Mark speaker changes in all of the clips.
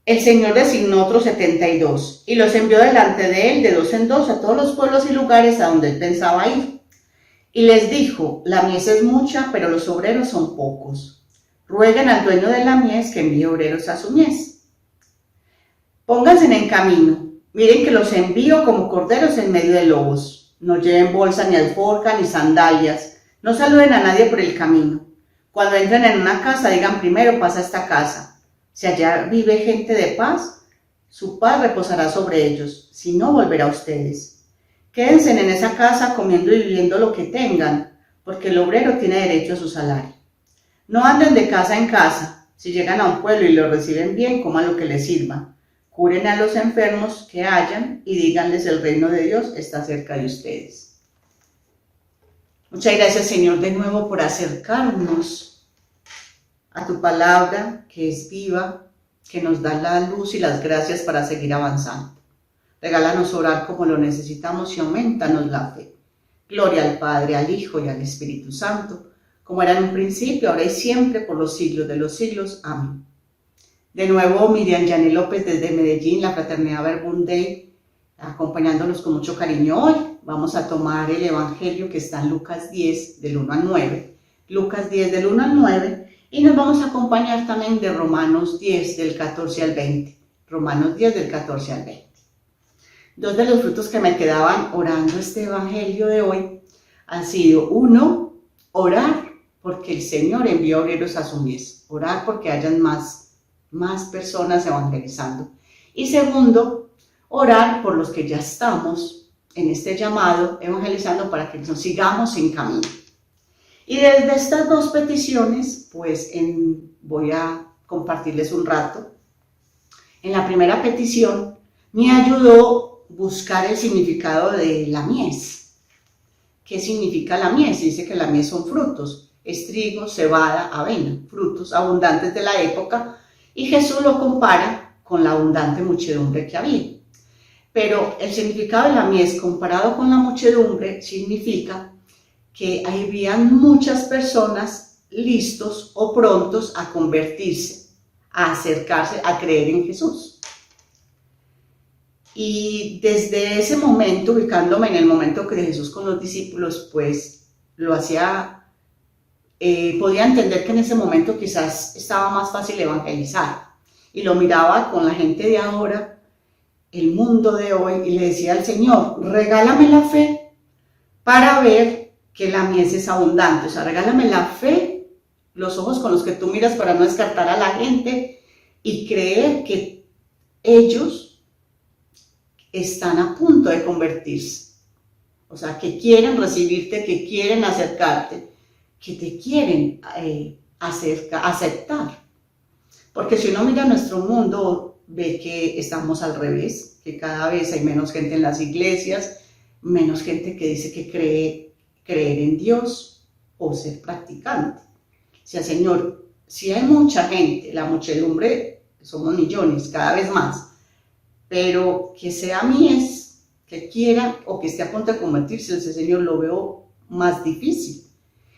Speaker 1: El Señor designó otros 72 y los envió delante de él de dos en dos a todos los pueblos y lugares a donde él pensaba ir. Y les dijo: la mies es mucha, pero los obreros son pocos. Rueguen al dueño de la mies que envíe obreros a su mies. Pónganse en camino. Miren que los envío como corderos en medio de lobos. No lleven bolsa, ni alforja, ni sandalias. No saluden a nadie por el camino. Cuando entren en una casa, digan primero: paz a esta casa. Si allá vive gente de paz, su paz reposará sobre ellos. Si no, volverá a ustedes. Quédense en esa casa comiendo y viviendo lo que tengan, porque el obrero tiene derecho a su salario. No anden de casa en casa. Si llegan a un pueblo y lo reciben bien, coman lo que les sirva. Curen a los enfermos que hayan y díganles: el reino de Dios está cerca de ustedes. Muchas gracias, Señor, de nuevo por acercarnos a tu palabra, que es viva, que nos da la luz y las gracias para seguir avanzando. Regálanos orar como lo necesitamos y aumentanos la fe. Gloria al Padre, al Hijo y al Espíritu Santo, como era en un principio, ahora y siempre, por los siglos de los siglos. Amén. De nuevo, Miriam Yané López desde Medellín, la Fraternidad Verbum Dei, acompañándonos con mucho cariño hoy. Vamos a tomar el Evangelio que está en Lucas 10, del 1 al 9. Lucas 10, del 1 al 9. Y nos vamos a acompañar también de Romanos 10, del 14 al 20. Romanos 10, del 14 al 20. Dos de los frutos que me quedaban orando este evangelio de hoy han sido: uno, orar porque el Señor envió obreros a su mies. Orar porque hayan más personas evangelizando. Y segundo, orar por los que ya estamos en este llamado evangelizando, para que nos sigamos en camino. Y desde estas dos peticiones, pues voy a compartirles un rato. En la primera petición me ayudó buscar el significado de la mies. ¿Qué significa la mies? Dice que la mies son frutos, es trigo, cebada, avena, frutos abundantes de la época, y Jesús lo compara con la abundante muchedumbre que había. Pero el significado de la mies comparado con la muchedumbre significa que habían muchas personas listos o prontos a convertirse, a acercarse, a creer en Jesús. Y desde ese momento, ubicándome en el momento que Jesús con los discípulos, pues lo hacía, podía entender que en ese momento quizás estaba más fácil evangelizar. Y lo miraba con la gente de ahora, el mundo de hoy, y le decía al Señor: regálame la fe para ver que la mies es abundante. O sea, regálame la fe, los ojos con los que tú miras para no descartar a la gente y creer que ellos están a punto de convertirse. O sea, que quieren recibirte, que quieren acercarte, que te quieren aceptar. Porque si uno mira nuestro mundo, ve que estamos al revés, que cada vez hay menos gente en las iglesias, menos gente que dice que creer en Dios o ser practicante. O sea, Señor, si hay mucha gente, la muchedumbre, somos millones, cada vez más, pero que sea mies, que quiera o que esté a punto de convertirse, ese Señor, lo veo más difícil.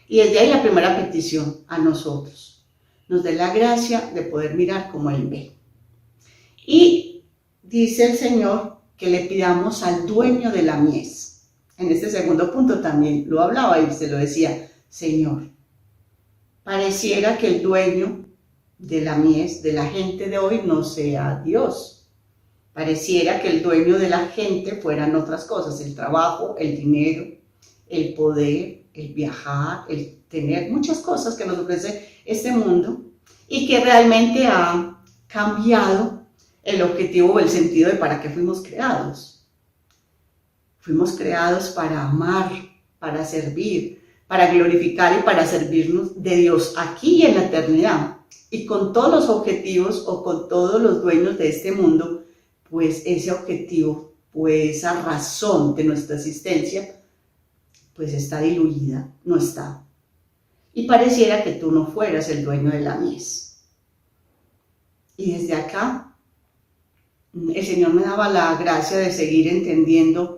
Speaker 1: Y desde ahí la primera petición a nosotros: nos dé la gracia de poder mirar como Él ve. Y dice el Señor que le pidamos al dueño de la mies. En este segundo punto también lo hablaba y se lo decía: Señor, pareciera que el dueño de la mies, de la gente de hoy, no sea Dios. Pareciera que el dueño de la gente fueran otras cosas: el trabajo, el dinero, el poder, el viajar, el tener muchas cosas que nos ofrece este mundo, y que realmente ha cambiado el objetivo o el sentido de para qué fuimos creados. Fuimos creados para amar, para servir, para glorificar y para servirnos de Dios aquí y en la eternidad. Y con todos los objetivos o con todos los dueños de este mundo, pues ese objetivo, pues esa razón de nuestra existencia, pues está diluida, no está. Y pareciera que tú no fueras el dueño de la mies. Y desde acá, el Señor me daba la gracia de seguir entendiendo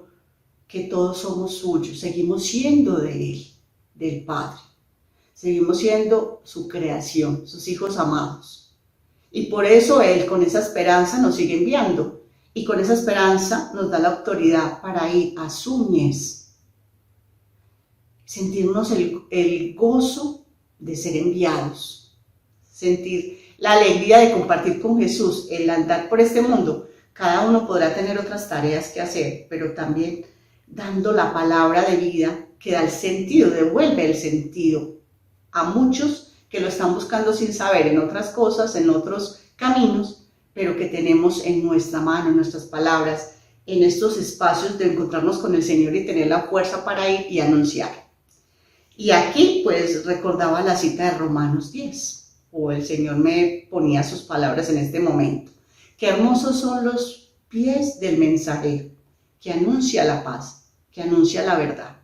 Speaker 1: que todos somos suyos, seguimos siendo de Él, del Padre. Seguimos siendo su creación, sus hijos amados. Y por eso Él con esa esperanza nos sigue enviando. Y con esa esperanza nos da la autoridad para ir a su mies. Sentirnos el gozo de ser enviados. Sentir la alegría de compartir con Jesús, el andar por este mundo. Cada uno podrá tener otras tareas que hacer, pero también dando la palabra de vida que da el sentido, devuelve el sentido a muchos que lo están buscando sin saber en otras cosas, en otros caminos, pero que tenemos en nuestra mano, en nuestras palabras, en estos espacios de encontrarnos con el Señor y tener la fuerza para ir y anunciar. Y aquí pues recordaba la cita de Romanos 10, o el Señor me ponía sus palabras en este momento. Qué hermosos son los pies del mensajero, que anuncia la paz, que anuncia la verdad.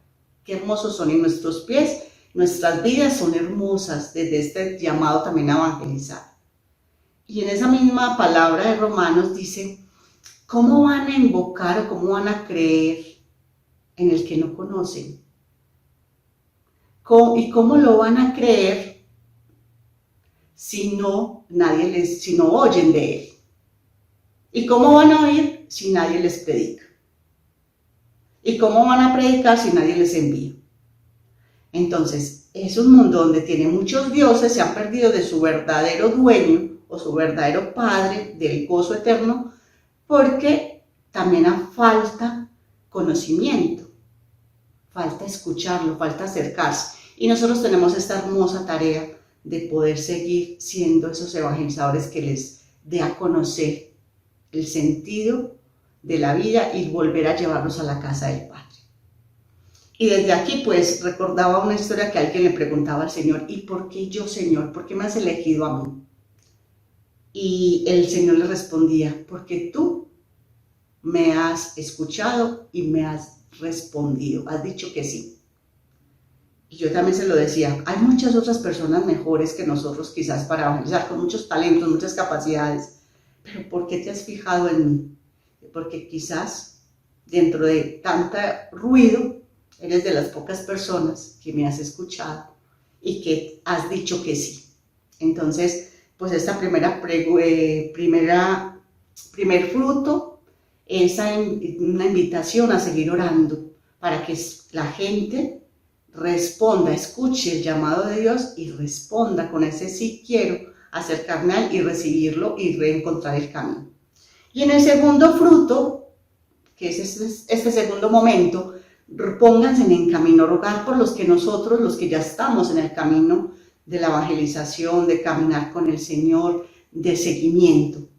Speaker 1: Qué hermosos son en nuestros pies, nuestras vidas son hermosas desde este llamado también a evangelizar. Y en esa misma palabra de Romanos dice, ¿cómo van a invocar o cómo van a creer en el que no conocen? ¿Y cómo lo van a creer si no oyen de él? ¿Y cómo van a oír si nadie les predica? ¿Y cómo van a predicar si nadie les envía? Entonces, es un mundo donde tiene muchos dioses, se han perdido de su verdadero dueño o su verdadero padre del gozo eterno, porque también falta conocimiento, falta escucharlo, falta acercarse. Y nosotros tenemos esta hermosa tarea de poder seguir siendo esos evangelizadores que les dé a conocer el sentido de la vida y volver a llevarlos a la casa del Padre. Y desde aquí pues recordaba una historia que alguien le preguntaba al Señor, ¿y por qué yo, Señor? ¿Por qué me has elegido a mí? Y el Señor le respondía, porque tú me has escuchado y me has respondido, has dicho que sí. Y yo también se lo decía, hay muchas otras personas mejores que nosotros quizás para evangelizar, con muchos talentos, muchas capacidades, pero ¿por qué te has fijado en mí? Porque quizás dentro de tanto ruido, eres de las pocas personas que me has escuchado y que has dicho que sí. Entonces, pues esta primer fruto es una invitación a seguir orando para que la gente responda, escuche el llamado de Dios y responda con ese sí quiero acercarme a él y recibirlo y reencontrar el camino. Y en el segundo fruto, que es este segundo momento, pónganse en camino, rogar por los que ya estamos en el camino de la evangelización, de caminar con el Señor, de seguimiento.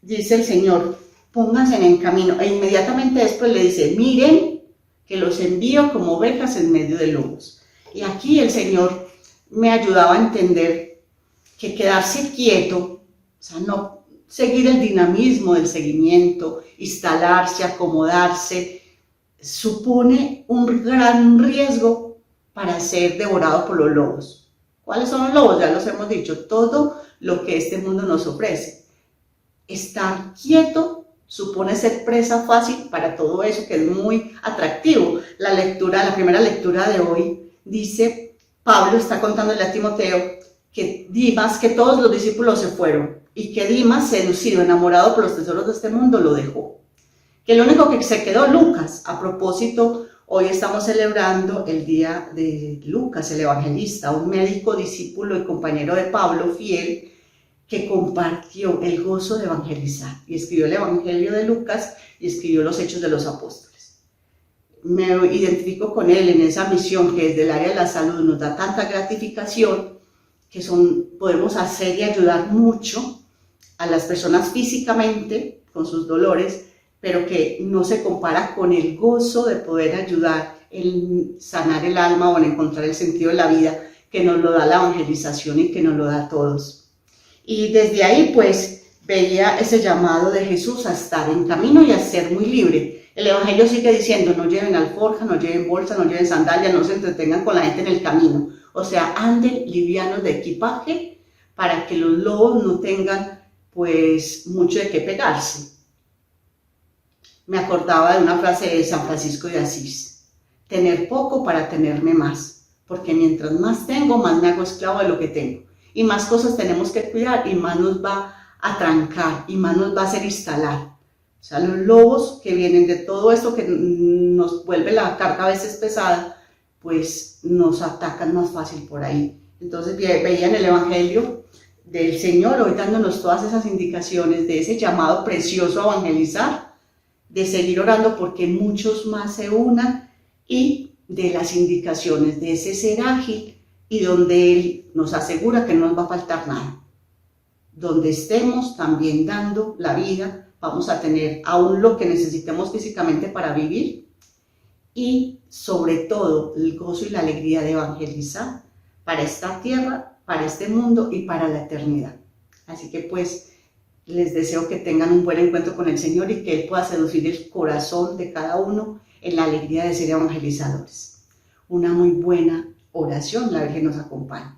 Speaker 1: Dice el Señor, pónganse en camino, e inmediatamente después le dice, miren que los envío como ovejas en medio de lobos. Y aquí el Señor me ayudaba a entender que quedarse quieto, o sea, no seguir el dinamismo del seguimiento, instalarse, acomodarse, supone un gran riesgo para ser devorado por los lobos. ¿Cuáles son los lobos? Ya los hemos dicho, todo lo que este mundo nos ofrece. Estar quieto supone ser presa fácil para todo eso que es muy atractivo. La primera lectura de hoy dice, Pablo está contándole a Timoteo que Dimas, que todos los discípulos se fueron y que Dimas, seducido, enamorado por los tesoros de este mundo, lo dejó. Que lo único que se quedó Lucas. A propósito, hoy estamos celebrando el día de Lucas, el evangelista, un médico, discípulo y compañero de Pablo, fiel, que compartió el gozo de evangelizar y escribió el Evangelio de Lucas y escribió los Hechos de los Apóstoles. Me identifico con él en esa misión que desde el área de la salud nos da tanta gratificación, que podemos hacer y ayudar mucho a las personas físicamente con sus dolores, pero que no se compara con el gozo de poder ayudar en sanar el alma o en encontrar el sentido de la vida que nos lo da la evangelización y que nos lo da a todos. Y desde ahí pues veía ese llamado de Jesús a estar en camino y a ser muy libre. El Evangelio sigue diciendo, no lleven alforja, no lleven bolsa, no lleven sandalias, no se entretengan con la gente en el camino. O sea, anden livianos de equipaje para que los lobos no tengan pues mucho de qué pegarse. Me acordaba de una frase de San Francisco de Asís, tener poco para tenerme más, porque mientras más tengo, más me hago esclavo de lo que tengo. y más cosas tenemos que cuidar y más nos va a trancar y más nos va a hacer instalar. O sea, los lobos que vienen de todo esto que nos vuelve la carga a veces pesada, pues nos atacan más fácil por ahí. Entonces veía en el Evangelio del Señor hoy dándonos todas esas indicaciones de ese llamado precioso a evangelizar, de seguir orando porque muchos más se unan y de las indicaciones de ese ser ágil y donde Él nos asegura que no nos va a faltar nada. Donde estemos también dando la vida, vamos a tener aún lo que necesitemos físicamente para vivir y sobre todo el gozo y la alegría de evangelizar para esta tierra, para este mundo y para la eternidad. Así que pues les deseo que tengan un buen encuentro con el Señor y que Él pueda seducir el corazón de cada uno en la alegría de ser evangelizadores. Una muy buena oración, la Virgen nos acompaña.